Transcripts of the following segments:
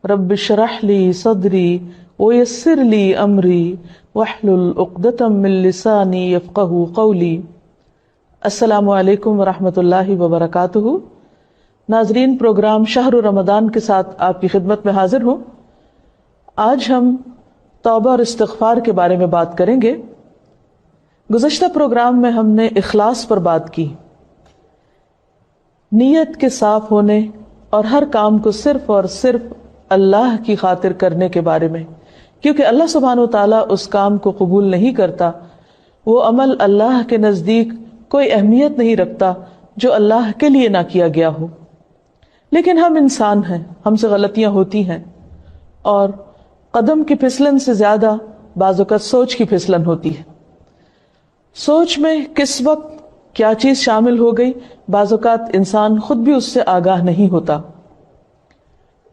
رب اشرح لی صدری ویسر لی امری واحلل عقدۃ من لسانی یفقہوا قولی۔ السلام علیکم ورحمۃ اللہ وبرکاتہ۔ ناظرین، پروگرام شہر رمضان کے ساتھ آپ کی خدمت میں حاضر ہوں۔ آج ہم توبہ اور استغفار کے بارے میں بات کریں گے۔ گزشتہ پروگرام میں ہم نے اخلاص پر بات کی، نیت کے صاف ہونے اور ہر کام کو صرف اور صرف اللہ کی خاطر کرنے کے بارے میں، کیونکہ اللہ سبحانہ و تعالیٰ اس کام کو قبول نہیں کرتا، وہ عمل اللہ کے نزدیک کوئی اہمیت نہیں رکھتا جو اللہ کے لیے نہ کیا گیا ہو۔ لیکن ہم انسان ہیں، ہم سے غلطیاں ہوتی ہیں، اور قدم کی پھسلن سے زیادہ بعض اوقات سوچ کی پھسلن ہوتی ہے۔ سوچ میں کس وقت کیا چیز شامل ہو گئی، بعض اوقات انسان خود بھی اس سے آگاہ نہیں ہوتا۔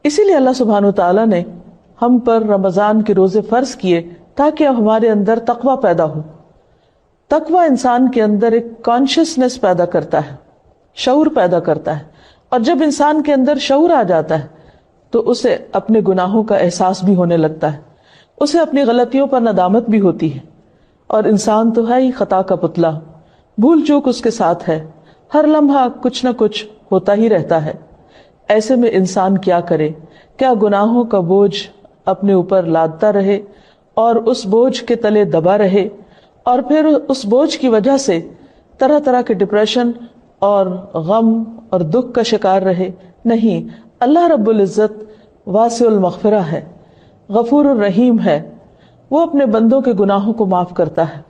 اسی لیے اللہ سبحانہ وتعالیٰ نے ہم پر رمضان کے روزے فرض کیے تاکہ اب ہمارے اندر تقوی پیدا ہو۔ تقوی انسان کے اندر ایک کانشیسنس پیدا کرتا ہے، شعور پیدا کرتا ہے، اور جب انسان کے اندر شعور آ جاتا ہے تو اسے اپنے گناہوں کا احساس بھی ہونے لگتا ہے، اسے اپنی غلطیوں پر ندامت بھی ہوتی ہے، اور انسان تو ہے ہی خطا کا پتلا، بھول چوک اس کے ساتھ ہے، ہر لمحہ کچھ نہ کچھ ہوتا ہی رہتا ہے۔ ایسے میں انسان کیا کرے؟ کیا گناہوں کا بوجھ اپنے اوپر لادتا رہے اور اس بوجھ کے تلے دبا رہے، اور پھر اس بوجھ کی وجہ سے طرح طرح کے ڈپریشن اور غم اور دکھ کا شکار رہے؟ نہیں، اللہ رب العزت واسع المغفرہ ہے، غفور الرحیم ہے، وہ اپنے بندوں کے گناہوں کو معاف کرتا ہے۔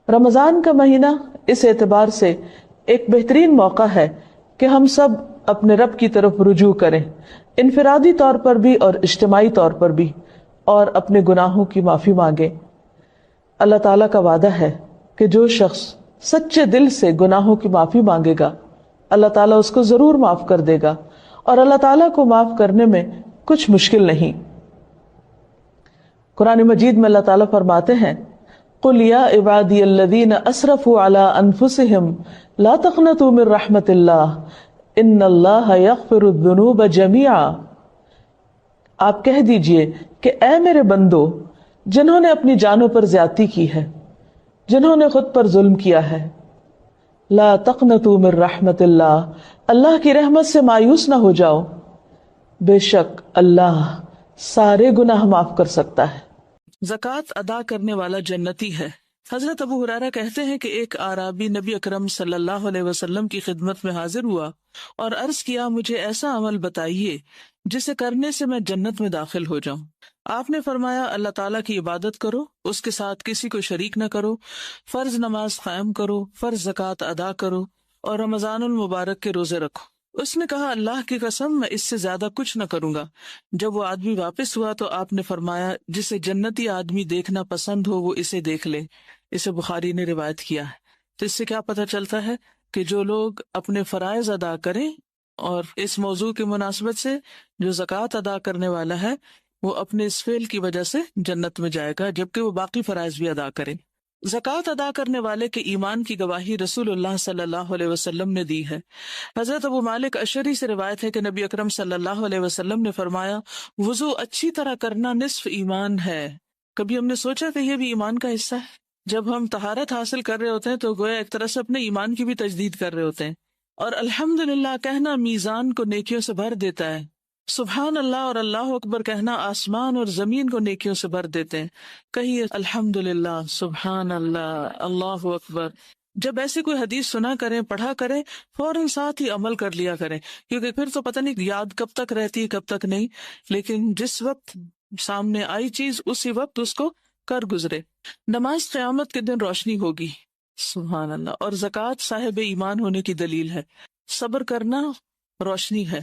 رمضان کا مہینہ اس اعتبار سے ایک بہترین موقع ہے کہ ہم سب اپنے رب کی طرف رجوع کریں، انفرادی طور پر بھی اور اجتماعی طور پر بھی، اور اپنے گناہوں کی معافی مانگیں۔ اللہ تعالیٰ کا وعدہ ہے کہ جو شخص سچے دل سے گناہوں کی معافی مانگے گا، اللہ تعالیٰ اس کو ضرور معاف کر دے گا، اور اللہ تعالیٰ کو معاف کرنے میں کچھ مشکل نہیں۔ قرآن مجید میں اللہ تعالیٰ فرماتے ہیں، قُلْ يَا عِبَادِيَ الَّذِينَ أَسْرَفُوا عَلَىٰ أَنفُسِهِمْ لَا تَقْنَطُوا مِن رَحْمَةِ اللَّهِ إِنَّ اللَّهَ يَغْفِرُ الذُّنُوبَ جَمِيعًا۔ آپ کہہ دیجئے کہ اے میرے بندو، جنہوں نے اپنی جانوں پر زیادتی کی ہے، جنہوں نے خود پر ظلم کیا ہے، لا تقنطوا من رحمت اللہ، اللہ کی رحمت سے مایوس نہ ہو جاؤ، بے شک اللہ سارے گناہ معاف کر سکتا ہے۔ زکوٰۃ ادا کرنے والا جنتی ہے۔ حضرت ابو ہریرہ کہتے ہیں کہ ایک اعرابی نبی اکرم صلی اللہ علیہ وسلم کی خدمت میں حاضر ہوا اور عرض کیا، مجھے ایسا عمل بتائیے جسے کرنے سے میں جنت میں داخل ہو جاؤں۔ آپ نے فرمایا، اللہ تعالیٰ کی عبادت کرو، اس کے ساتھ کسی کو شریک نہ کرو، فرض نماز قائم کرو، فرض زکوٰۃ ادا کرو، اور رمضان المبارک کے روزے رکھو۔ اس نے کہا، اللہ کی قسم میں اس سے زیادہ کچھ نہ کروں گا۔ جب وہ آدمی واپس ہوا تو آپ نے فرمایا، جسے جنتی آدمی دیکھنا پسند ہو وہ اسے دیکھ لے۔ اسے بخاری نے روایت کیا ہے۔ تو اس سے کیا پتہ چلتا ہے کہ جو لوگ اپنے فرائض ادا کریں، اور اس موضوع کی مناسبت سے جو زکوٰۃ ادا کرنے والا ہے وہ اپنے اس فعل کی وجہ سے جنت میں جائے گا، جبکہ وہ باقی فرائض بھی ادا کرے۔ زکوٰۃ ادا کرنے والے کے ایمان کی گواہی رسول اللہ صلی اللہ علیہ وسلم نے دی ہے۔ حضرت ابو مالک اشعری سے روایت ہے کہ نبی اکرم صلی اللہ علیہ وسلم نے فرمایا، وضو اچھی طرح کرنا نصف ایمان ہے۔ کبھی ہم نے سوچا کہ یہ بھی ایمان کا حصہ ہے؟ جب ہم طہارت حاصل کر رہے ہوتے ہیں تو گویا ایک طرح سے اپنے ایمان کی بھی تجدید کر رہے ہوتے ہیں۔ اور الحمدللہ کہنا میزان کو نیکیوں سے بھر دیتا ہے۔ سبحان اللہ اور اللہ اکبر کہنا آسمان اور زمین کو نیکیوں سے بھر دیتے ہیں۔ کہیے الحمدللہ، سبحان اللہ، اللہ اکبر۔ جب ایسی کوئی حدیث سنا کریں، پڑھا کریں، فوراً ساتھ ہی عمل کر لیا کریں، کیونکہ پھر تو پتہ نہیں یاد کب تک رہتی ہے کب تک نہیں، لیکن جس وقت سامنے آئی چیز اسی وقت اس کو کر گزرے۔ نماز قیامت کے دن روشنی ہوگی، سبحان اللہ، اور زکوٰۃ صاحب ایمان ہونے کی دلیل ہے۔ صبر کرنا روشنی ہے،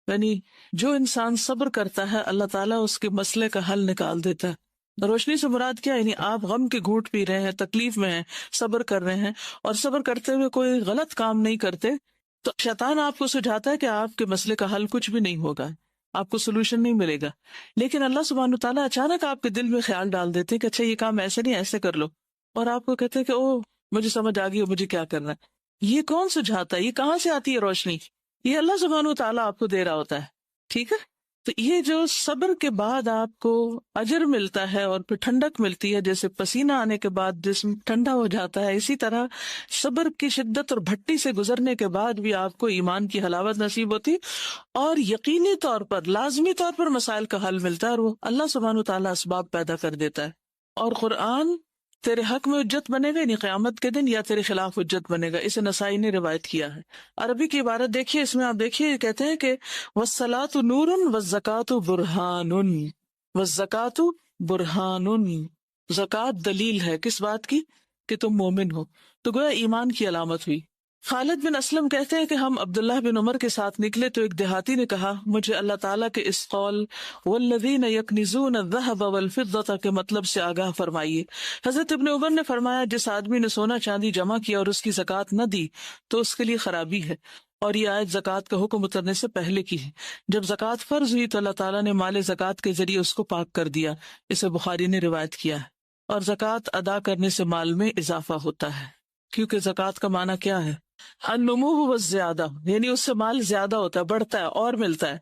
یعنی جو انسان صبر کرتا ہے اللہ تعالیٰ اس کے مسئلے کا حل نکال دیتا ہے۔ روشنی سے مراد کیا؟ یعنی آپ غم کے گھونٹ پی رہے ہیں، تکلیف میں ہیں، صبر کر رہے ہیں، اور صبر کرتے ہوئے کوئی غلط کام نہیں کرتے، تو شیطان آپ کو سجھاتا ہے کہ آپ کے مسئلے کا حل کچھ بھی نہیں ہوگا، آپ کو سولوشن نہیں ملے گا، لیکن اللہ سبحانہ تعالیٰ اچانک آپ کے دل میں خیال ڈال دیتے کہ اچھا یہ کام ایسے نہیں، ایسے کر لو، اور آپ کو کہتے ہیں کہ او مجھے سمجھ آ گئی، مجھے کیا کرنا ہے۔ یہ کون سجھاتا ہے؟ یہ کہاں سے آتی ہے روشنی؟ یہ اللہ سبحانہ تعالیٰ آپ کو دے رہا ہوتا ہے، ٹھیک ہے۔ تو یہ جو صبر کے بعد آپ کو اجر ملتا ہے اور پھر ٹھنڈک ملتی ہے، جیسے پسینہ آنے کے بعد جسم ٹھنڈا ہو جاتا ہے، اسی طرح صبر کی شدت اور بھٹی سے گزرنے کے بعد بھی آپ کو ایمان کی حلاوت نصیب ہوتی، اور یقینی طور پر لازمی طور پر مسائل کا حل ملتا ہے، اور وہ اللہ سبحانہ وتعالیٰ اسباب پیدا کر دیتا ہے۔ اور قرآن تیرے حق میں حجت بنے گا، یعنی قیامت کے دن، یا تیرے خلاف حجت بنے گا۔ اسے نسائی نے روایت کیا ہے۔ عربی کی عبارت دیکھیے، اس میں آپ دیکھیے کہتے ہیں کہ والصلاۃ نور والزکاۃ برہان، والزکاۃ برہان، زکوٰۃ دلیل ہے کس بات کی؟ کہ تم مومن ہو، تو گویا ایمان کی علامت ہوئی۔ خالد بن اسلم کہتے ہیں کہ ہم عبداللہ بن عمر کے ساتھ نکلے تو ایک دیہاتی نے کہا مجھے اللہ تعالیٰ کے اس قول والذین یکنزون الذھب والفضة کے مطلب سے آگاہ فرمائیے۔ حضرت ابن عمر نے فرمایا جس آدمی نے سونا چاندی جمع کیا اور اس کی زکوٰۃ نہ دی تو اس کے لیے خرابی ہے، اور یہ آیت زکوٰۃ کا حکم اترنے سے پہلے کی ہے۔ جب زکوٰۃ فرض ہوئی تو اللہ تعالیٰ نے مال زکوٰۃ کے ذریعے اس کو پاک کر دیا، اسے بخاری نے روایت کیا ہے۔ اور زکوٰۃ ادا کرنے سے مال میں اضافہ ہوتا ہے، کیونکہ زکوٰۃ کا معنی کیا ہے؟ النمو والزیادہ، یعنی اس سے مال زیادہ ہوتا ہے، بڑھتا ہے اور ملتا ہے۔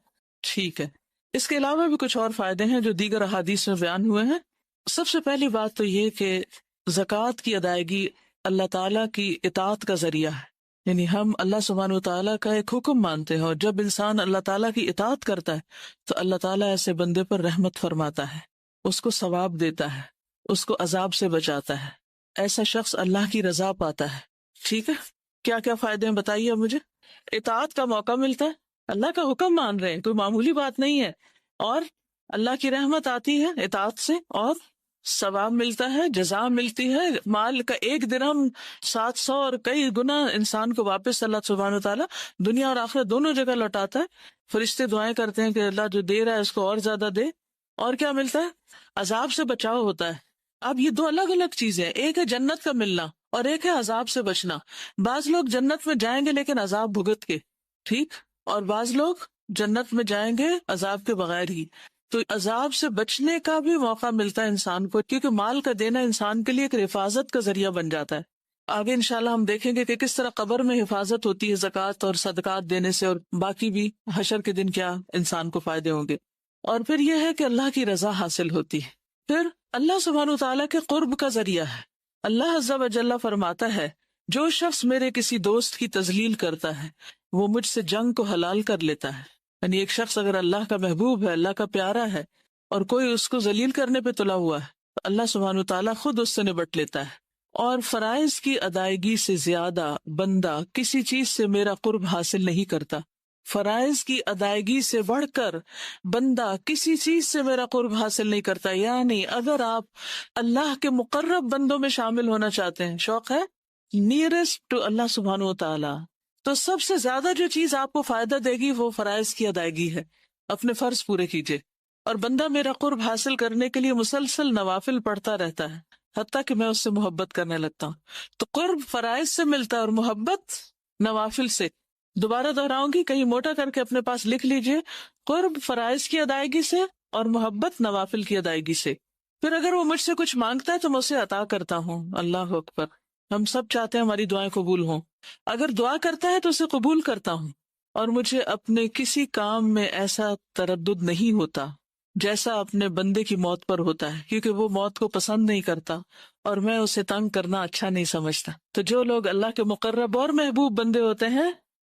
ٹھیک ہے، اس کے علاوہ بھی کچھ اور فائدے ہیں جو دیگر احادیث میں بیان ہوئے ہیں۔ سب سے پہلی بات تو یہ کہ زکوٰۃ کی ادائیگی اللہ تعالیٰ کی اطاعت کا ذریعہ ہے، یعنی ہم اللہ سبحانہ وتعالیٰ کا ایک حکم مانتے ہیں، اور جب انسان اللہ تعالیٰ کی اطاعت کرتا ہے تو اللہ تعالیٰ ایسے بندے پر رحمت فرماتا ہے، اس کو ثواب دیتا ہے، اس کو عذاب سے بچاتا ہے، ایسا شخص اللہ کی رضا پاتا ہے۔ ٹھیک ہے، کیا کیا فائدے ہیں بتائیے اب مجھے۔ اطاعت کا موقع ملتا ہے، اللہ کا حکم مان رہے ہیں، کوئی معمولی بات نہیں ہے، اور اللہ کی رحمت آتی ہے اطاعت سے، اور ثواب ملتا ہے، جزا ملتی ہے، مال کا ایک درہم 700 اور کئی گنا انسان کو واپس اللہ سبحانہ وتعالیٰ دنیا اور آخرت دونوں جگہ لوٹاتا ہے۔ فرشتے دعائیں کرتے ہیں کہ اللہ جو دے رہا ہے اس کو اور زیادہ دے۔ اور کیا ملتا ہے؟ عذاب سے بچاؤ ہوتا ہے۔ اب یہ دو الگ الگ چیزیں، ایک ہے جنت کا ملنا اور ایک ہے عذاب سے بچنا۔ بعض لوگ جنت میں جائیں گے لیکن عذاب بھگت کے، ٹھیک، اور بعض لوگ جنت میں جائیں گے عذاب کے بغیر ہی۔ تو عذاب سے بچنے کا بھی موقع ملتا ہے انسان کو، کیونکہ مال کا دینا انسان کے لیے ایک حفاظت کا ذریعہ بن جاتا ہے۔ آگے انشاءاللہ ہم دیکھیں گے کہ کس طرح قبر میں حفاظت ہوتی ہے زکوٰۃ اور صدقات دینے سے، اور باقی بھی حشر کے دن کیا انسان کو فائدے ہوں گے۔ اور پھر یہ ہے کہ اللہ کی رضا حاصل ہوتی ہے، پھر اللہ سبحانہ وتعالیٰ کے قرب کا ذریعہ ہے۔ اللہ عز و جل فرماتا ہے جو شخص میرے کسی دوست کی تذلیل کرتا ہے وہ مجھ سے جنگ کو حلال کر لیتا ہے۔ یعنی ایک شخص اگر اللہ کا محبوب ہے، اللہ کا پیارا ہے، اور کوئی اس کو ذلیل کرنے پہ تلا ہوا ہے تو اللہ سبحانہ وتعالیٰ خود اس سے نبٹ لیتا ہے۔ اور فرائض کی ادائیگی سے زیادہ بندہ کسی چیز سے میرا قرب حاصل نہیں کرتا۔ فرائض کی ادائیگی سے بڑھ کر بندہ کسی چیز سے میرا قرب حاصل نہیں کرتا۔ یعنی اگر آپ اللہ کے مقرب بندوں میں شامل ہونا چاہتے ہیں، شوق ہے نیئرسٹ ٹو اللہ سبحانہ وتعالی، تو سب سے زیادہ جو چیز آپ کو فائدہ دے گی وہ فرائض کی ادائیگی ہے۔ اپنے فرض پورے کیجئے، اور بندہ میرا قرب حاصل کرنے کے لیے مسلسل نوافل پڑھتا رہتا ہے حتیٰ کہ میں اس سے محبت کرنے لگتا ہوں۔ تو قرب فرائض سے ملتا ہے اور محبت نوافل سے۔ دوبارہ دہراؤں گی، کہیں موٹا کر کے اپنے پاس لکھ لیجئے، قرب فرائض کی ادائیگی سے اور محبت نوافل کی ادائیگی سے۔ پھر اگر وہ مجھ سے کچھ مانگتا ہے تو میں اسے عطا کرتا ہوں۔ اللہ اکبر، ہم سب چاہتے ہیں ہماری دعائیں قبول ہوں۔ اگر دعا کرتا ہے تو اسے قبول کرتا ہوں، اور مجھے اپنے کسی کام میں ایسا تردد نہیں ہوتا جیسا اپنے بندے کی موت پر ہوتا ہے، کیونکہ وہ موت کو پسند نہیں کرتا اور میں اسے تنگ کرنا اچھا نہیں سمجھتا۔ تو جو لوگ اللہ کے مقرب اور محبوب بندے ہوتے ہیں،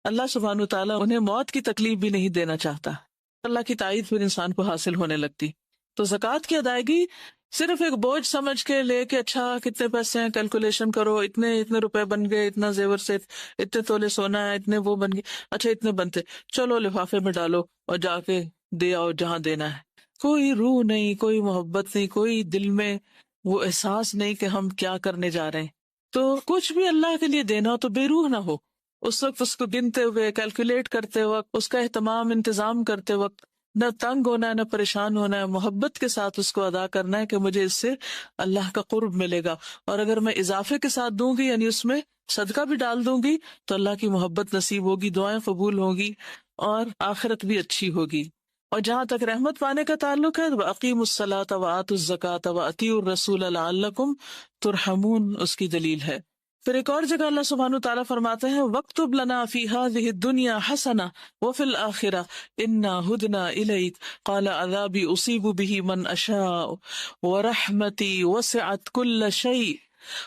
اللہ سبحانہ وتعالیٰ انہیں موت کی تکلیف بھی نہیں دینا چاہتا۔ اللہ کی تائید پھر انسان کو حاصل ہونے لگتی۔ تو زکوٰۃ کی ادائیگی صرف ایک بوجھ سمجھ کے لے کے اچھا کتنے پیسے ہیں کیلکولیشن کرو، اتنے روپے بن گئے، اتنا زیور سے اتنے تولے سونا ہے، اتنے وہ بن گئے، اچھا اتنے بنتے، چلو لفافے میں ڈالو اور جا کے دے آؤ جہاں دینا ہے۔ کوئی روح نہیں، کوئی محبت نہیں، کوئی دل میں وہ احساس نہیں کہ ہم کیا کرنے جا رہے ہیں۔ تو کچھ بھی اللہ کے لیے دینا ہو تو بے روح نہ ہو، اس وقت اس کو گنتے ہوئے، کیلکولیٹ کرتے وقت، اس کا اہتمام انتظام کرتے وقت نہ تنگ ہونا ہے نہ پریشان ہونا ہے، محبت کے ساتھ اس کو ادا کرنا ہے کہ مجھے اس سے اللہ کا قرب ملے گا۔ اور اگر میں اضافے کے ساتھ دوں گی، یعنی اس میں صدقہ بھی ڈال دوں گی، تو اللہ کی محبت نصیب ہوگی، دعائیں قبول ہوگی اور آخرت بھی اچھی ہوگی۔ اور جہاں تک رحمت پانے کا تعلق ہے، وَأَقِيمُوا الصَّلَاةَ وَآتُوا الزَّكَاةَ وَأَطِيعُوا الرَّسُولَ لَعَلَّكُمْ تُرْحَمُونَ، اس کی دلیل ہے پھر ایک اور جگہ اللہ سبحانہ تعالیٰ فرماتے ہیں وَاكْتُبْ لَنَا فِي هَذِهِ الدُّنْيَا حَسَنَةً وَفِي الْآخِرَةِ إِنَّا هُدْنَا إِلَيْكَ قَالَ عَذَابِي أُصِيبُ بِهِ مَنْ أَشَاءُ وَرَحْمَتِي وَسِعَتْ كُلَّ شَيْءٍ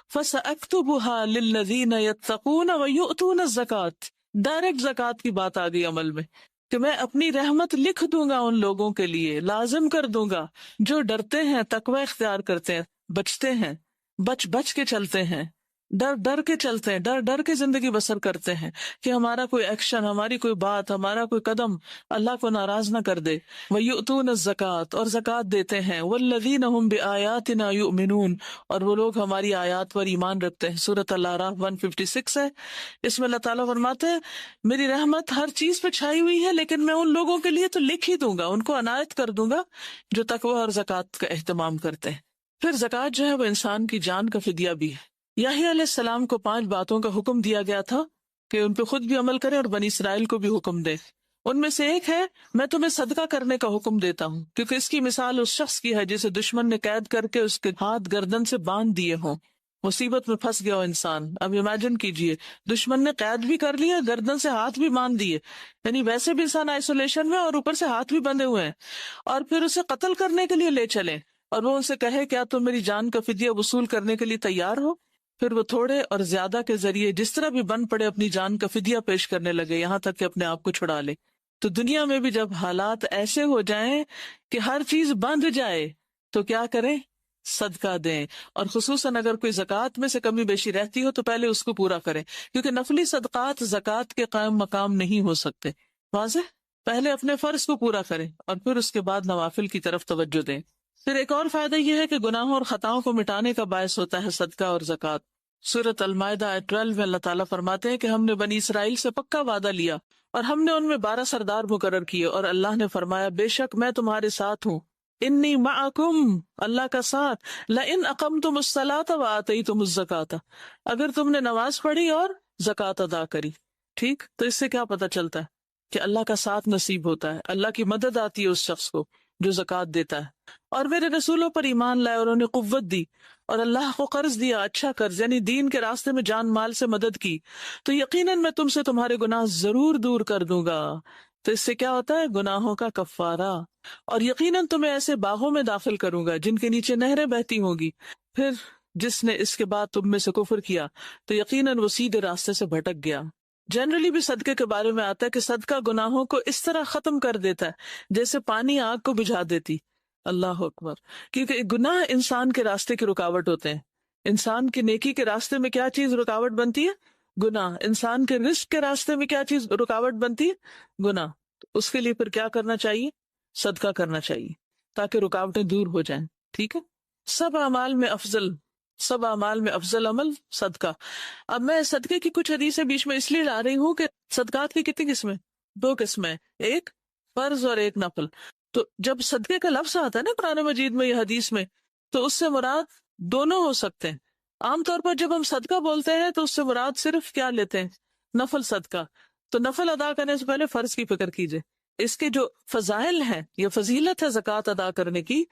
فَسَأَكْتُبُهَا لِلَّذِينَ يَتَّقُونَ وَيُؤْتُونَ الزَّكَاةَ۔ ڈائریکٹ زکوٰۃ کی بات آ گئی عمل میں کہ میں اپنی رحمت لکھ دوں گا ان لوگوں کے لیے، لازم کر دوں گا جو ڈرتے ہیں، تقوی اختیار کرتے ہیں، بچتے ہیں، بچ کے چلتے ہیں، ڈر کے چلتے ہیں، ڈر کے زندگی بسر کرتے ہیں کہ ہمارا کوئی ایکشن، ہماری کوئی بات، ہمارا کوئی قدم اللہ کو ناراض نہ کر دے۔ وَيُؤْتُونَ الزَّكَاةَ، اور زکوٰۃ دیتے ہیں، وَالَّذِينَ هُمْ بِآيَاتِنَا يُؤْمِنُونَ، اور وہ لوگ ہماری آیات پر ایمان رکھتے ہیں۔ سورۃ الاعراف 156 ہے، اس میں اللہ تعالیٰ فرماتے ہیں میری رحمت ہر چیز پہ چھائی ہوئی ہے، لیکن میں ان لوگوں کے لیے تو لکھ ہی دوں گا، ان کو عنایت کر دوں گا جو تقوی اور زکوٰۃ کا اہتمام کرتے ہیں۔ پھر زکوٰۃ جو ہے وہ انسان کی جان کا فدیہ بھی ہے۔ یحییٰ علیہ السلام کو 5 باتوں کا حکم دیا گیا تھا کہ ان پہ خود بھی عمل کریں اور بنی اسرائیل کو بھی حکم دے۔ ان میں سے ایک ہے میں تمہیں صدقہ کرنے کا حکم دیتا ہوں، کیونکہ اس کی مثال اس شخص کی ہے جسے دشمن نے قید کر کے اس کے ہاتھ گردن سے باندھ دیے ہوں، مصیبت میں پھنس گیا ہو انسان۔ اب امیجن کیجئے دشمن نے قید بھی کر لیا، گردن سے ہاتھ بھی باندھ دیے، یعنی ویسے بھی انسان آئسولیشن میں اور اوپر سے ہاتھ بھی بندھے ہوئے ہیں، اور پھر اسے قتل کرنے کے لیے لے چلیں اور وہ ان سے کہے کیا تم میری جان کا فدیہ وصول کرنے کے لیے تیار ہو؟ پھر وہ تھوڑے اور زیادہ کے ذریعے جس طرح بھی بن پڑے اپنی جان کا فدیہ پیش کرنے لگے، یہاں تک کہ اپنے آپ کو چھڑا لے۔ تو دنیا میں بھی جب حالات ایسے ہو جائیں کہ ہر چیز بندھ جائے تو کیا کریں؟ صدقہ دیں، اور خصوصاً اگر کوئی زکوٰۃ میں سے کمی بیشی رہتی ہو تو پہلے اس کو پورا کریں، کیونکہ نفلی صدقات زکوٰۃ کے قائم مقام نہیں ہو سکتے۔ واضح؟ پہلے اپنے فرض کو پورا کریں اور پھر اس کے بعد نوافل کی طرف توجہ دیں۔ پھر ایک اور فائدہ یہ ہے کہ گناہوں اور خطاؤں کو مٹانے کا باعث ہوتا ہے صدقہ اور زکوٰۃ۔ سورۃ المائدہ آیت 12 میں اللہ تعالیٰ فرماتے ہیں کہ ہم نے بنی اسرائیل سے پکا وعدہ لیا اور ہم نے ان میں 12 سردار مقرر کیے، اور اللہ نے فرمایا بے شک میں تمہارے ساتھ ہوں، انی معکم، اللہ کا ساتھ، لئن اقمتم الصلاۃ وآتیتم الزکاۃ، اگر تم نے نماز پڑھی اور زکوٰۃ ادا کری۔ ٹھیک، تو اس سے کیا پتہ چلتا ہے کہ اللہ کا ساتھ نصیب ہوتا ہے، اللہ کی مدد آتی ہے اس شخص کو جو زکوٰۃ دیتا ہے۔ اور میرے رسولوں پر ایمان لائے اور انہیں قوت دی اور اللہ کو قرض دیا، اچھا قرض یعنی دین کے راستے میں جان مال سے مدد کی، تو یقیناً میں تم سے تمہارے گناہ ضرور دور کر دوں گا۔ تو اس سے کیا ہوتا ہے؟ گناہوں کا کفارہ، اور یقیناً تمہیں ایسے باغوں میں داخل کروں گا جن کے نیچے نہریں بہتی ہوں گی۔ پھر جس نے اس کے بعد تم میں سے کفر کیا تو یقیناً وہ سیدھے راستے سے بھٹک گیا۔ جنرلی بھی صدقے کے بارے میں آتا ہے کہ صدقہ گناہوں کو اس طرح ختم کر دیتا ہے جیسے پانی آگ کو بجھا دیتی۔ اللہ اکبر، کیونکہ گناہ انسان کے راستے کی رکاوٹ ہوتے ہیں۔ انسان کی نیکی کے راستے میں کیا چیز رکاوٹ بنتی ہے؟ گناہ۔ انسان کے رزق کے راستے میں کیا چیز رکاوٹ بنتی ہے؟ گناہ۔ تو اس کے لیے پھر کیا کرنا چاہیے؟ صدقہ کرنا چاہیے تاکہ رکاوٹیں دور ہو جائیں۔ ٹھیک ہے، سب اعمال میں افضل عمل صدقہ۔ اب میں صدقے کی کچھ حدیثیں بیچ میں اس لیے لا رہی ہوں کہ صدقات کی کتنی قسمیں؟ 2 قسمیں، ایک فرض اور ایک نفل۔ تو جب صدقے کا لفظ آتا ہے نا قرآن مجید میں یا حدیث میں، تو اس سے مراد دونوں ہو سکتے ہیں۔ عام طور پر جب ہم صدقہ بولتے ہیں تو اس سے مراد صرف کیا لیتے ہیں؟ نفل صدقہ۔ تو نفل ادا کرنے سے پہلے فرض کی فکر کیجئے۔ اس کے جو فضائل ہیں یا فضیلت ہے زکوٰۃ ادا کرنے کی،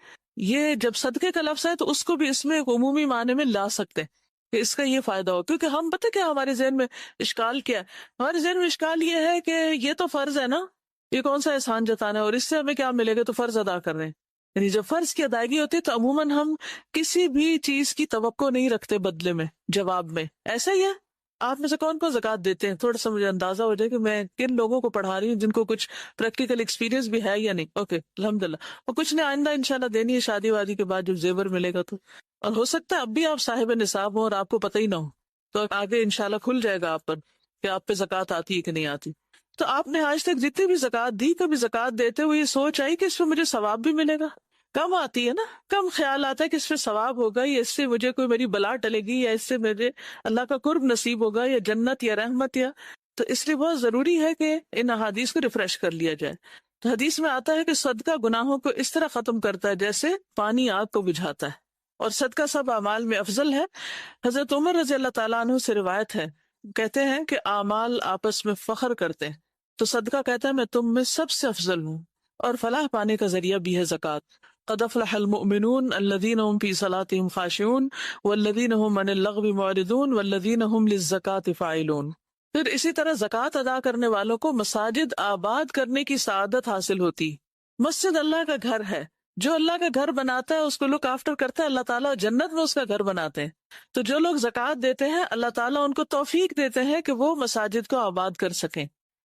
یہ جب صدقے کا لفظ ہے تو اس کو بھی اس میں ایک عمومی معنی میں لا سکتے ہیں کہ اس کا یہ فائدہ ہو، کیونکہ ہم پتہ کیا ہمارے ذہن میں اشکال کیا ہے؟ ہمارے ذہن میں اشکال یہ ہے کہ یہ تو فرض ہے نا، یہ کون سا احسان جتانا ہے اور اس سے ہمیں کیا ملے گا، تو فرض ادا کر رہے ہیں۔ یعنی جب فرض کی ادائیگی ہوتی ہے تو عموماً ہم کسی بھی چیز کی توقع نہیں رکھتے بدلے میں، جواب میں۔ ایسا ہی ہے، آپ میں سے کون کون زکوٰۃ دیتے ہیں؟ تھوڑا سا مجھے اندازہ ہو جائے کہ میں کن لوگوں کو پڑھا رہی ہوں جن کو کچھ پریکٹیکل ایکسپیرینس بھی ہے یا نہیں۔ اوکے، الحمدللہ۔ اور کچھ نے آئندہ انشاءاللہ دینی ہے شادی وادی کے بعد جب زیور ملے گا تو، اور ہو سکتا ہے اب بھی آپ صاحب نصاب ہوں اور آپ کو پتہ ہی نہ ہو، تو آگے انشاءاللہ کھل جائے گا آپ پر کہ آپ پہ زکوٰۃ آتی ہے کہ نہیں آتی۔ تو آپ نے آج تک جتنی بھی زکوٰۃ دی، کبھی زکوٰۃ دیتے ہوئے یہ سوچ آئی کہ اس پہ مجھے ثواب بھی ملے گا؟ کم آتی ہے نا، کم خیال آتا ہے کہ اس پہ ثواب ہوگا، یا اس سے مجھے کوئی میری بلا ٹلے گی، یا اس سے مجھے اللہ کا قرب نصیب ہوگا، یا جنت یا رحمت۔ یا تو اس لیے بہت ضروری ہے کہ ان احادیث کو ریفریش کر لیا جائے۔ تو حدیث میں آتا ہے کہ صدقہ گناہوں کو اس طرح ختم کرتا ہے جیسے پانی آگ کو بجھاتا ہے، اور صدقہ سب اعمال میں افضل ہے۔ حضرت عمر رضی اللہ تعالیٰ عنہ سے روایت ہے، کہتے ہیں کہ اعمال آپس میں فخر کرتے ہیں، تو صدقہ کہتا ہے میں تم میں سب سے افضل ہوں، اور فلاح پانے کا ذریعہ بھی ہے زکوٰۃ۔ قد افلح المؤمنون الذین هم فی صلاتهم خاشعون والذین هم عن اللغو معرضون والذین هم للزکاة فاعلون۔ پھر اسی طرح زکوٰۃ ادا کرنے والوں کو مساجد آباد کرنے کی سعادت حاصل ہوتی۔ مسجد اللہ کا گھر ہے، جو اللہ کا گھر بناتا ہے اس کو لک آفٹر کرتا ہے اللہ تعالیٰ، جنت میں اس کا گھر بناتے ہیں۔ تو جو لوگ زکوٰۃ دیتے ہیں اللہ تعالیٰ ان کو توفیق دیتے ہیں کہ وہ مساجد کو آباد کر سکیں۔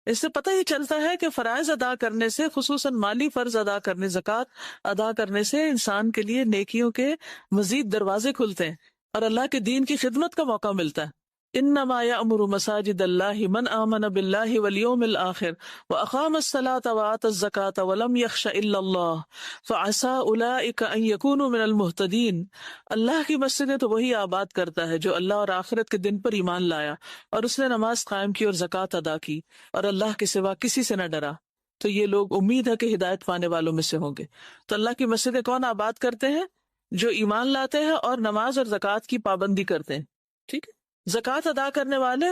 اس سے پتہ ہی چلتا ہے کہ فرائض ادا کرنے سے، خصوصاً مالی فرض ادا کرنے، زکوٰۃ ادا کرنے سے انسان کے لیے نیکیوں کے مزید دروازے کھلتے ہیں اور اللہ کے دین کی خدمت کا موقع ملتا ہے۔ انما یأمر مساجد اللہ من آمن باللہ والیوم الآخر واقام الصلاۃ وآتى الزکاۃ ولم یخش الا اللہ فعسى اولئک ان یکونوا من المہتدین۔ اللہ کی مسجدیں تو وہی آباد کرتا ہے جو اللہ اور آخرت کے دن پر ایمان لایا اور اس نے نماز قائم کی اور زکوٰۃ ادا کی اور اللہ کے سوا کسی سے نہ ڈرا، تو یہ لوگ امید ہے کہ ہدایت پانے والوں میں سے ہوں گے۔ تو اللہ کی مسجدیں کون آباد کرتے ہیں؟ جو ایمان لاتے ہیں اور نماز اور زکوٰۃ کی پابندی کرتے ہیں۔ ٹھیک ہے، زکوٰۃ ادا کرنے والے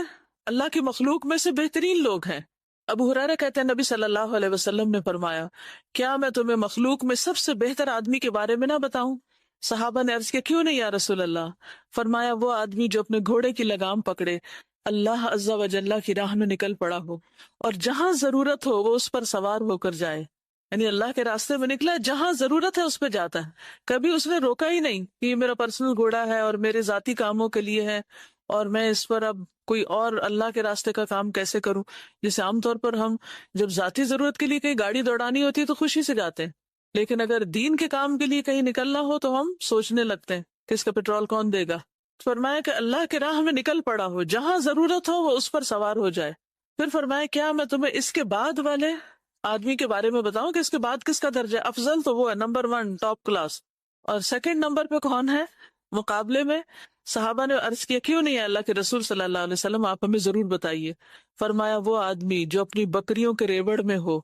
اللہ کی مخلوق میں سے بہترین لوگ ہیں۔ ابو ہریرہ کہتے ہیں نبی صلی اللہ علیہ وسلم نے فرمایا، کیا میں تمہیں مخلوق میں سب سے بہتر آدمی کے بارے میں نہ بتاؤں؟ صحابہ نے عرض کیا کیوں نہیں یا رسول اللہ؟ فرمایا وہ آدمی جو اپنے گھوڑے کی لگام پکڑے اللہ عز و جل کی راہ میں نکل پڑا ہو اور جہاں ضرورت ہو وہ اس پر سوار ہو کر جائے، یعنی اللہ کے راستے میں نکلا، جہاں ضرورت ہے اس پہ جاتا ہے، کبھی اس نے روکا ہی نہیں کہ یہ میرا پرسنل گھوڑا ہے اور میرے ذاتی کاموں کے لیے ہے اور میں اس پر اب کوئی اور اللہ کے راستے کا کام کیسے کروں۔ جیسے عام طور پر ہم جب ذاتی ضرورت کے لیے کہیں گاڑی دوڑانی ہوتی ہے تو خوشی سے جاتے ہیں، لیکن اگر دین کے کام کے لیے کہیں نکلنا ہو تو ہم سوچنے لگتے ہیں کہ اس کا پیٹرول کون دے گا۔ فرمایا کہ اللہ کے راہ میں نکل پڑا ہو، جہاں ضرورت ہو وہ اس پر سوار ہو جائے۔ پھر فرمایا کیا میں تمہیں اس کے بعد والے آدمی کے بارے میں بتاؤں کہ اس کے بعد کس کا درجہ افضل؟ تو وہ ہے نمبر 1 ٹاپ کلاس، اور سیکنڈ نمبر پہ کون ہے مقابلے میں؟ صحابہ نے عرض کیا کیوں نہیں ہے اللہ کے رسول صلی اللہ علیہ وسلم، آپ ہمیں ضرور بتائیے۔ فرمایا وہ آدمی جو اپنی بکریوں کے ریوڑ میں ہو،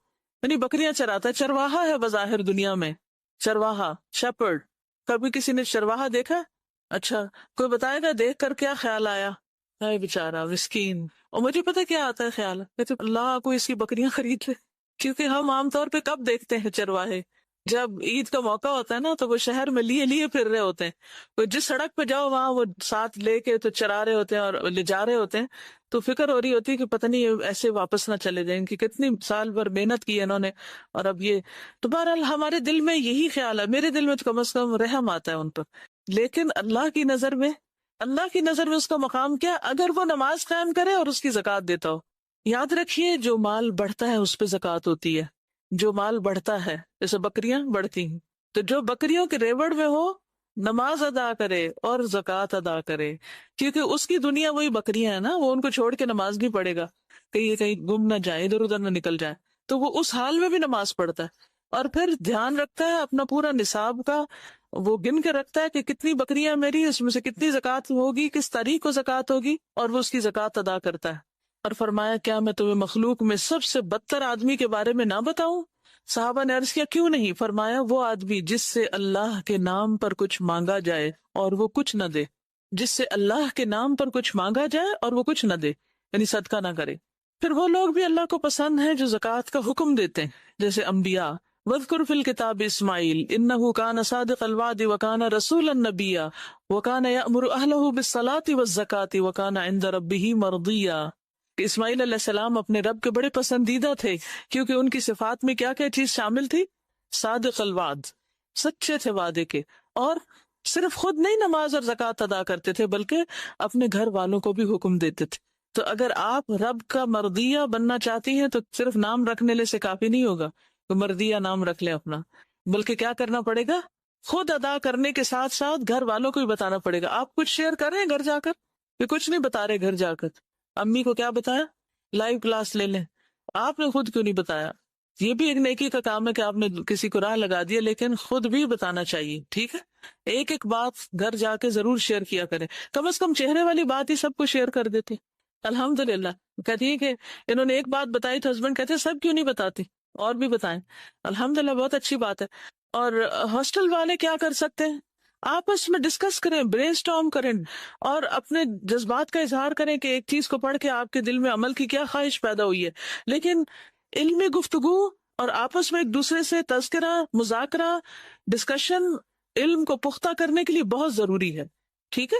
یعنی بکریاں چراتا ہے، چرواہا ہے بظاہر دنیا میں، چرواہا، شیپرڈ۔ کبھی کسی نے چرواہا دیکھا؟ اچھا کوئی بتائے گا دیکھ کر کیا خیال آیا؟ ہے بیچارہ مسکین۔ اور مجھے پتہ کیا آتا ہے خیال، کہتے اللہ کو اس کی بکریاں خرید لے، کیونکہ ہم عام طور پہ کب دیکھتے ہیں چرواہے؟ جب عید کا موقع ہوتا ہے نا تو وہ شہر میں لیے پھر رہے ہوتے ہیں، وہ جس سڑک پہ جاؤ وہاں وہ ساتھ لے کے تو چرا رہے ہوتے ہیں اور لے جا رہے ہوتے ہیں، تو فکر ہو رہی ہوتی ہے کہ پتہ نہیں ایسے واپس نہ چلے جائیں، کہ کتنی سال بھر محنت کی ہے انہوں نے اور اب یہ۔ تو بہرحال ہمارے دل میں یہی خیال ہے، میرے دل میں تو کم از کم رحم آتا ہے ان پر، لیکن اللہ کی نظر میں اس کا مقام کیا؟ اگر وہ نماز قائم کرے اور اس کی زکوٰۃ دیتا ہو۔ یاد رکھیے جو مال بڑھتا ہے اس پہ زکوٰۃ ہوتی ہے، جو مال بڑھتا ہے، جیسے بکریاں بڑھتی ہیں، تو جو بکریوں کے ریوڑ میں ہو نماز ادا کرے اور زکوٰۃ ادا کرے، کیونکہ اس کی دنیا وہی بکریاں ہیں نا، وہ ان کو چھوڑ کے نماز نہیں پڑھے گا کہ یہ کہیں گم نہ جائے، ادھر ادھر نہ نکل جائے، تو وہ اس حال میں بھی نماز پڑھتا ہے اور پھر دھیان رکھتا ہے اپنا پورا نصاب کا، وہ گن کے رکھتا ہے کہ کتنی بکریاں میری، اس میں سے کتنی زکوٰۃ ہوگی، کس تاریخ کو زکوٰۃ ہوگی، اور وہ اس کی زکوٰۃ ادا کرتا ہے۔ اور فرمایا کیا میں تمہیں مخلوق میں سب سے بدتر آدمی کے بارے میں نہ بتاؤں؟ صحابہ نے عرض کیا کیوں نہیں؟ فرمایا وہ آدمی جس سے اللہ کے نام پر کچھ مانگا جائے اور وہ کچھ نہ دے، جس سے اللہ کے نام پر کچھ مانگا جائے اور وہ کچھ نہ دے، یعنی صدقہ نہ کرے۔ پھر وہ لوگ بھی اللہ کو پسند ہیں جو زکوٰۃ کا حکم دیتے ہیں، جیسے انبیاء، وَاذْكُرْ فِي الْكِتَابِ إِسْمَاعِيلَ إِنَّهُ كَانَ صَادِقَ الْوَعْدِ وَكَانَ رَسُولًا نَبِيًّا وَكَانَ يَأْمُرُ أَهْلَهُ بِالصَّلَاةِ وَالزَّكَاةِ وَكَانَ عِندَ رَبِّهِ مَرْضِيًّا۔ کہ اسماعیل علیہ السلام اپنے رب کے بڑے پسندیدہ تھے، کیونکہ ان کی صفات میں کیا کیا چیز شامل تھی؟ صادق الوعد، سچے تھے وعدے کے، اور صرف خود نہیں نماز اور زکوٰۃ ادا کرتے تھے بلکہ اپنے گھر والوں کو بھی حکم دیتے تھے۔ تو اگر آپ رب کا مرضیہ بننا چاہتی ہیں تو صرف نام رکھنے سے کافی نہیں ہوگا تو مرضیہ نام رکھ لیں اپنا، بلکہ کیا کرنا پڑے گا؟ خود ادا کرنے کے ساتھ ساتھ گھر والوں کو بھی بتانا پڑے گا۔ آپ کچھ شیئر کر رہے ہیں گھر جا کر کہ کچھ نہیں بتا رہے؟ گھر جا کر امی کو کیا بتایا؟ لائیو کلاس لے لیں، آپ نے خود کیوں نہیں بتایا؟ یہ بھی ایک نیکی کا کام ہے کہ آپ نے کسی کو راہ لگا دیا، لیکن خود بھی بتانا چاہیے۔ ٹھیک ہے، ایک ایک بات گھر جا کے ضرور شیئر کیا کریں، کم از کم چہرے والی بات ہی سب کو شیئر کر دیتے۔ الحمدللہ کہتی ہے کہ انہوں نے ایک بات بتائی تو ہسبینڈ کہتے ہیں سب کیوں نہیں بتاتی، اور بھی بتائیں۔ الحمدللہ بہت اچھی بات ہے۔ اور ہاسٹل والے کیا کر سکتے ہیں؟ آپس میں ڈسکس کریں، برین اسٹارم کریں اور اپنے جذبات کا اظہار کریں کہ ایک چیز کو پڑھ کے آپ کے دل میں عمل کی کیا خواہش پیدا ہوئی ہے، لیکن علمی گفتگو اور آپس میں ایک دوسرے سے تذکرہ، مذاکرہ، ڈسکشن علم کو پختہ کرنے کے لیے بہت ضروری ہے. ٹھیک ہے.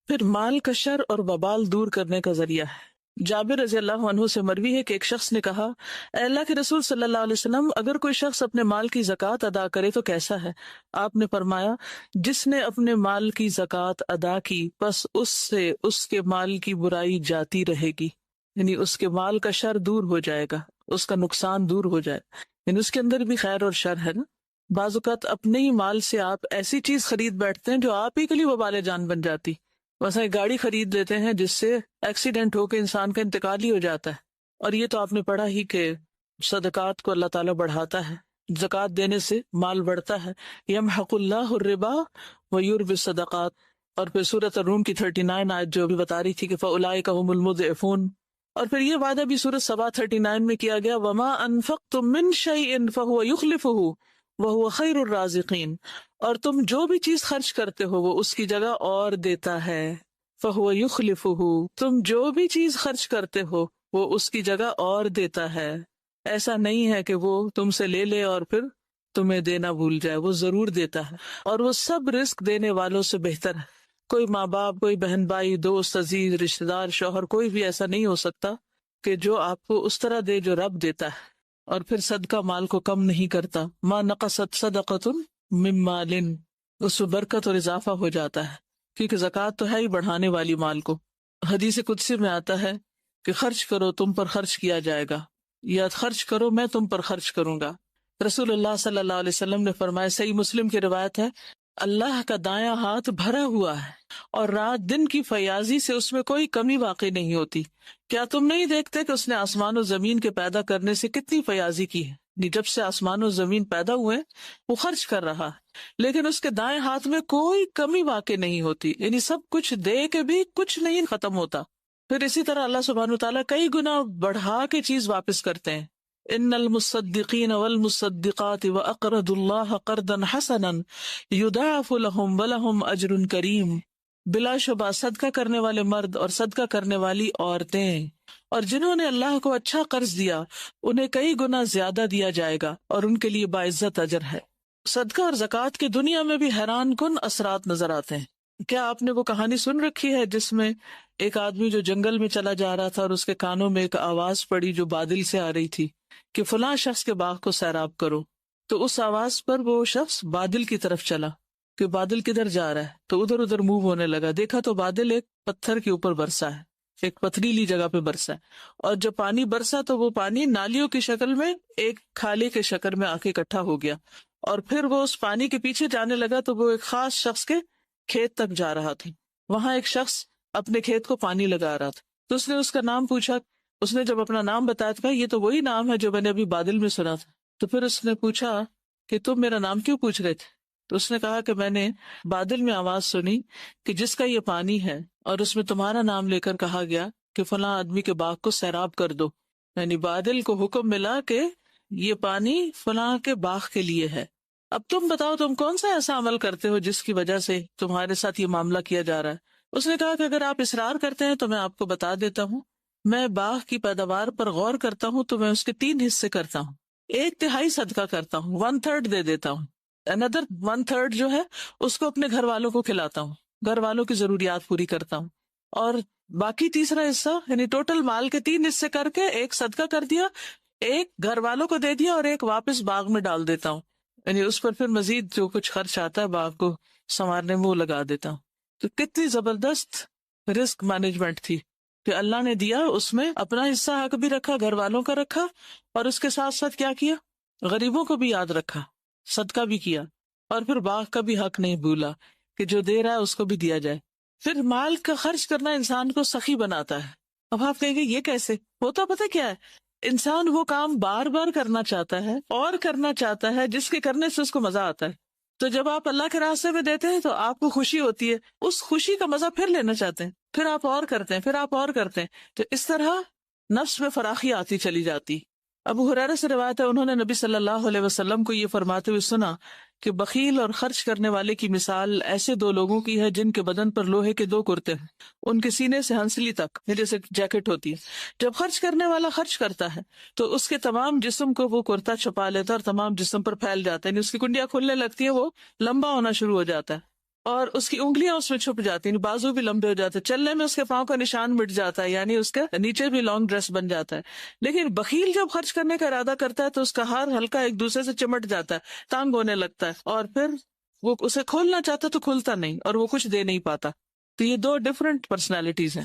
پھر مال کا شر اور وبال دور کرنے کا ذریعہ ہے. جابر رضی اللہ عنہ سے مروی ہے کہ ایک شخص نے کہا، اے اللہ کے رسول صلی اللہ علیہ وسلم، اگر کوئی شخص اپنے مال کی زکوٰۃ ادا کرے تو کیسا ہے؟ آپ نے فرمایا، جس نے اپنے مال کی زکوٰۃ ادا کی پس اس سے اس کے مال کی برائی جاتی رہے گی، یعنی اس کے مال کا شر دور ہو جائے گا، اس کا نقصان دور ہو جائے، یعنی اس کے اندر بھی خیر اور شر ہے نا. بعض اوقات اپنے ہی مال سے آپ ایسی چیز خرید بیٹھتے ہیں جو آپ ہی کے لیے وبال جان بن جاتی. مثلا ایک گاڑی خرید لیتے ہیں جس سے ایکسیڈنٹ ہو کے انسان کا انتقال ہی ہو جاتا ہے. اور یہ تو آپ نے پڑھا ہی کہ صدقات کو اللہ تعالیٰ بڑھاتا ہے، زکوٰۃ دینے سے مال بڑھتا ہے. یمحق اللہ الربا ویربی الصدقات. اور پھر سورۃ الروم کی 39 آیت جو ابھی بتا رہی تھی کہ فاولئک هم المضعفون. اور پھر یہ وعدہ بھی سورۃ سبا 39 میں کیا گیا، وما انفقتم من شیء فهو یخلفہ وهو خیر الرازقین. اور تم جو بھی چیز خرچ کرتے ہو وہ اس کی جگہ اور دیتا ہے. فهو یخلفہ، تم جو بھی چیز خرچ کرتے ہو وہ اس کی جگہ اور دیتا ہے. ایسا نہیں ہے کہ وہ تم سے لے لے اور پھر تمہیں دینا بھول جائے، وہ ضرور دیتا ہے، اور وہ سب رزق دینے والوں سے بہتر ہے. کوئی ماں باپ، کوئی بہن بھائی، دوست، عزیز، رشتہ دار، شوہر، کوئی بھی ایسا نہیں ہو سکتا کہ جو آپ کو اس طرح دے جو رب دیتا ہے. اور پھر صدقہ مال کو کم نہیں کرتا. ما نقصت صدقۃ من مال، اس میں برکت اور اضافہ ہو جاتا ہے، کیونکہ زکوٰۃ تو ہے ہی بڑھانے والی مال کو. حدیث قدسی میں آتا ہے کہ خرچ کرو تم پر خرچ کیا جائے گا، یا خرچ کرو میں تم پر خرچ کروں گا. رسول اللہ صلی اللہ علیہ وسلم نے فرمایا، صحیح مسلم کی روایت ہے، اللہ کا دایاں ہاتھ بھرا ہوا ہے اور رات دن کی فیاضی سے اس میں کوئی کمی واقع نہیں ہوتی. کیا تم نہیں دیکھتے کہ اس نے آسمان و زمین کے پیدا کرنے سے کتنی فیاضی کی ہے؟ جب سے آسمان و زمین پیدا ہوئے وہ خرچ کر رہا ہے، لیکن اس کے دائیں ہاتھ میں کوئی کمی واقع نہیں ہوتی، یعنی سب کچھ دے کے بھی کچھ نہیں ختم ہوتا. پھر اسی طرح اللہ سبحانہ وتعالیٰ کئی گنا بڑھا کے چیز واپس کرتے ہیں. ان المصدقین والمصدقات واقرضوا اللہ قرضا حسنا یضاعف لهم ولهم اجر کریم. بلا شبہ صدقہ کرنے والے مرد اور صدقہ کرنے والی عورتیں اور جنہوں نے اللہ کو اچھا قرض دیا انہیں کئی گنا زیادہ دیا جائے گا اور ان کے لیے باعزت اجر ہے. صدقہ اور زکوٰۃ کی دنیا میں بھی حیران کن اثرات نظر آتے ہیں. کیا آپ نے وہ کہانی سن رکھی ہے جس میں ایک آدمی جو جنگل میں چلا جا رہا تھا اور اس کے کانوں میں ایک آواز پڑی جو بادل سے آ رہی تھی کہ فلاں شخص کے باغ کو سیراب کرو؟ تو اس آواز پر وہ شخص بادل کی طرف چلا کہ بادل کدھر جا رہا ہے، تو ادھر ادھر موو ہونے لگا. دیکھا تو بادل ایک پتھر کے اوپر برسا ہے، ایک پتھریلی جگہ پہ برسا ہے، اور جب پانی برسا تو وہ پانی نالیوں کی شکل میں ایک کھالے کے شکل میں آ کے اکٹھا ہو گیا. اور پھر وہ اس پانی کے پیچھے جانے لگا تو وہ ایک خاص شخص کے کھیت تک جا رہا تھا. وہاں ایک شخص اپنے کھیت کو پانی لگا رہا تھا، تو اس نے اس کا نام پوچھا. اس نے جب اپنا نام بتایا تو کہا یہ تو وہی نام ہے جو میں نے ابھی بادل میں سنا تھا. تو پھر اس نے پوچھا کہ تم میرا نام کیوں پوچھ رہے تھے؟ تو اس نے کہا کہ میں نے بادل میں آواز سنی کہ جس کا یہ پانی ہے اور اس میں تمہارا نام لے کر کہا گیا کہ فلاں آدمی کے باغ کو سیراب کر دو، یعنی بادل کو حکم ملا کہ یہ پانی فلاں کے باغ کے لیے ہے. اب تم بتاؤ تم کون سا ایسا عمل کرتے ہو جس کی وجہ سے تمہارے ساتھ یہ معاملہ کیا جا رہا ہے؟ اس نے کہا کہ اگر آپ اصرار کرتے ہیں تو میں آپ کو بتا دیتا ہوں، میں باغ کی پیداوار پر غور کرتا ہوں تو میں اس کے 3 حصے کرتا ہوں. 1/3 صدقہ کرتا ہوں، 1/3 دے دیتا ہوں، another 1/3 جو ہے اس کو اپنے گھر والوں کو کھلاتا ہوں، گھر والوں کی ضروریات پوری کرتا ہوں، اور باقی تیسرا حصہ یعنی ٹوٹل مال کے 3 حصے کر کے 1 صدقہ کر دیا، 1 گھر والوں کو دے دیا اور 1 واپس باغ میں ڈال دیتا ہوں، یعنی اس پر پھر مزید جو کچھ خرچ آتا ہے باغ کو سنوارنے میں وہ لگا دیتا ہوں. تو کتنی زبردست رسک مینجمنٹ تھی کہ اللہ نے دیا، اس میں اپنا حصہ حق بھی رکھا، گھر والوں کا رکھا، اور اس کے ساتھ ساتھ کیا کیا، غریبوں کو بھی یاد رکھا، صدقہ بھی کیا، اور پھر باغ کا بھی حق نہیں بھولا کہ جو دے رہا ہے اس کو بھی دیا جائے. پھر مال کا خرچ کرنا انسان کو سخی بناتا ہے. اب آپ کہیں گے یہ کیسے ہوتا؟ پتہ کیا ہے، انسان وہ کام بار بار کرنا چاہتا ہے اور کرنا چاہتا ہے جس کے کرنے سے اس کو مزہ آتا ہے. تو جب آپ اللہ کے راستے میں دیتے ہیں تو آپ کو خوشی ہوتی ہے، اس خوشی کا مزہ پھر لینا چاہتے ہیں، پھر آپ اور کرتے ہیں، پھر آپ اور کرتے ہیں، تو اس طرح نفس میں فراخی آتی چلی جاتی. ابو ہریرہ سے روایت ہے، انہوں نے نبی صلی اللہ علیہ وسلم کو یہ فرماتے ہوئے سنا کہ بخیل اور خرچ کرنے والے کی مثال ایسے دو لوگوں کی ہے جن کے بدن پر لوہے کے دو کرتے ہیں، ان کے سینے سے ہنسلی تک جیسے جیکٹ ہوتی ہے. جب خرچ کرنے والا خرچ کرتا ہے تو اس کے تمام جسم کو وہ کرتا چھپا لیتا ہے اور تمام جسم پر پھیل جاتا ہے، یعنی اس کی کنڈیاں کھلنے لگتی ہیں، وہ لمبا ہونا شروع ہو جاتا ہے اور اس کی انگلیاں اس میں چھپ جاتی ہیں، بازو بھی لمبے ہو جاتے ہیں، چلنے میں اس کے پاؤں کا نشان مٹ جاتا ہے، یعنی اس کے نیچے بھی لانگ ڈریس بن جاتا ہے. لیکن بخیل جب خرچ کرنے کا ارادہ کرتا ہے تو اس کا ہار ہلکا ایک دوسرے سے چمٹ جاتا ہے، تانگ ہونے لگتا ہے، اور پھر وہ اسے کھولنا چاہتا تو کھلتا نہیں اور وہ کچھ دے نہیں پاتا. تو یہ دو ڈفرنٹ پرسنالٹیز ہیں.